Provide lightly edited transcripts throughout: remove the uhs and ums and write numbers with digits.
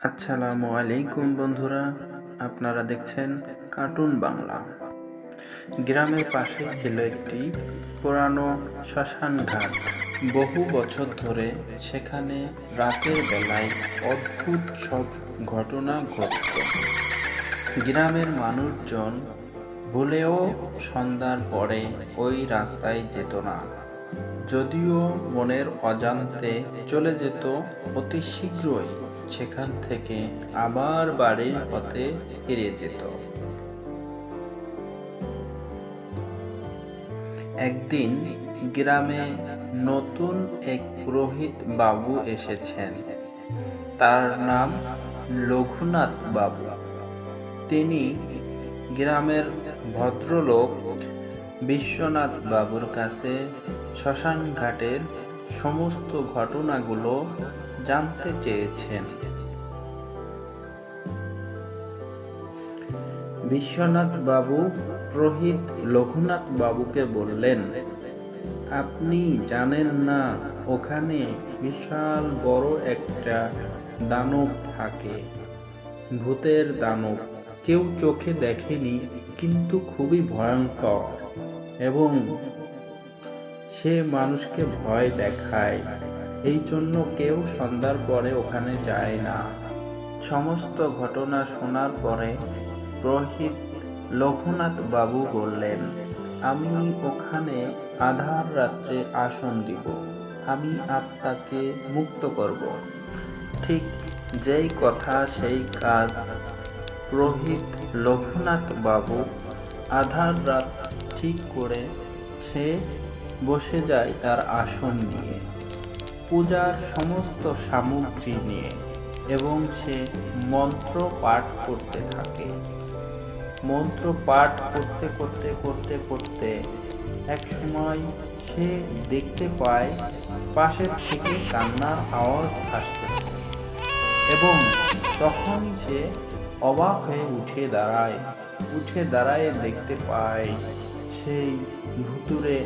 আসসালামু আলাইকুম বন্ধুরা, আপনারা দেখছেন কার্টুন বাংলা। গ্রামের পাশে ছিল একটি পুরানো শ্মশান ঘাট। বহু বছর ধরে সেখানে রাতের বেলায় অদ্ভুত সব ঘটনা ঘটত। গ্রামের মানুষজন ভুলেও সন্ধ্যার পরে ওই রাস্তায় যেত না, যদিও মনের অজান্তে চলে যেত অতি শীঘ্রই সেখান থেকে আবার বাড়ির পথে ফিরে যেত। একদিন গ্রামে নতুন এক পুরোহিত বাবু এসেছেন। তার নাম রঘুনাথ বাবু। তিনি গ্রামের ভদ্রলোক বিশ্বনাথ বাবুর কাছে শ্মশান ঘাটের সমস্ত ঘটনাগুলো জানতে চেয়েছেন। বিশ্বনাথ বাবু পুরোহিত রঘুনাথ বাবুকে বললেন, আপনি জানেন না, ওখানে বিশাল বড় একটা দানব থাকে, ভূতের দানব। কেউ চোখে দেখেনি, কিন্তু খুবই ভয়ঙ্কর, এবং সে মানুষকে ভয় দেখায়। এই জন্য কেউ সন্ধ্যার পরে ওখানে যায় না। সমস্ত ঘটনা শোনার পরে পুরোহিত রঘুনাথ বাবু বললেন, আমি ওখানে আধার রাত্রে আসন দিব, আমি আত্মাকে মুক্ত করব। ঠিক যেই কথা সেই কাজ। পুরোহিত রঘুনাথ বাবু আধার রাত ঠিক করে সে বসে যায় তার আসন নিয়ে, পূজার সমস্ত সামগ্রী নিয়ে, এবং সে মন্ত্র পাঠ করতে থাকে। মন্ত্র পাঠ করতে করতে করতে করতে এক সময় সে দেখতে পায় পাশের থেকে কান্নার আওয়াজ আসতেছে, এবং তখন সে অবাক হয়ে উঠে দাঁড়ায় দেখতে পায় সেই ভুতুড়ে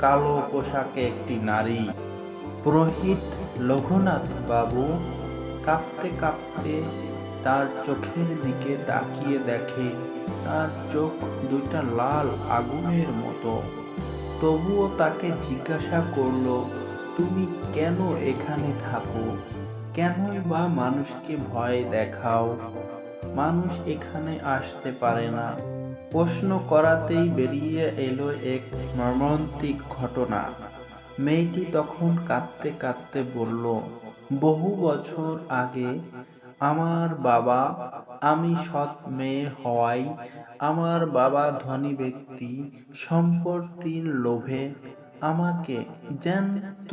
কালো পোশাকে একটি নারী। পুরোহিত রঘুনাথ বাবু কাঁপতে কাঁপতে তার চোখের দিকে তাকিয়ে দেখে তার চোখ দুইটা লাল আগুনের মতো। তবুও তাকে জিজ্ঞাসা করলো, তুমি কেন এখানে থাকো? কেনই বা মানুষকে ভয় দেখাও? মানুষ এখানে আসতে পারে না। প্রশ্ন করাতেই বেরিয়ে এলো এক মর্মান্তিক ঘটনা। মেয়েটি তখন কাঁদতে কাঁদতে বলল, বহু বছর আগে আমার বাবা, আমি সৎ মেয়ে হওয়ায় আমার বাবা ধনী ব্যক্তি, সম্পত্তির লোভে আমাকে জ্যান্ত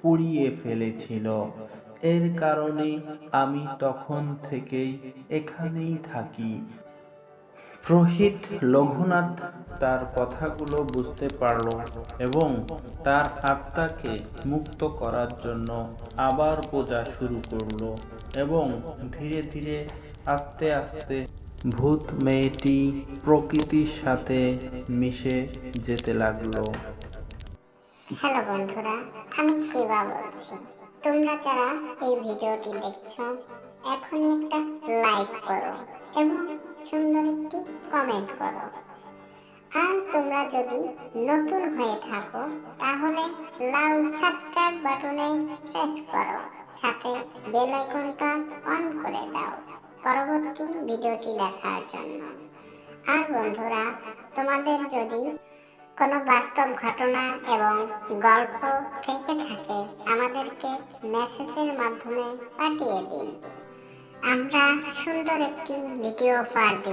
পুড়িয়ে ফেলেছিল। এর কারণে আমি তখন থেকেই এখানেই থাকি। পুরোহিত রঘুনাথ তার কথাগুলো বুঝতে পারল এবং তার আত্মাকে মুক্ত করার জন্য আবার পূজা শুরু করলো, এবং ধীরে ধীরে আস্তে আস্তে ভূত মেয়েটি প্রকৃতির সাথে মিশে যেতে লাগলো। হ্যালো বন্ধুরা, আমি শিবা বলছি। তোমরা যারা এই ভিডিওটি দেখছো, এখনই একটা লাইক করো এবং সুন্দর একটি কমেন্ট করো। আর তোমরা যদি নতুন হয়ে থাকো, তাহলে লাল সাবস্ক্রাইব বাটনে প্রেস করো, সাথে বেল আইকনটা অন করে দাও পরবর্তী ভিডিওটি দেখার জন্য। আর বন্ধুরা, তোমাদের যদি কোনো বাস্তব ঘটনা এবং গল্প থেকে থাকে, আমাদেরকে মেসেজের মাধ্যমে পাঠিয়ে দিন। আমরা সুন্দর একটি ভিডিও পাঠ দেব।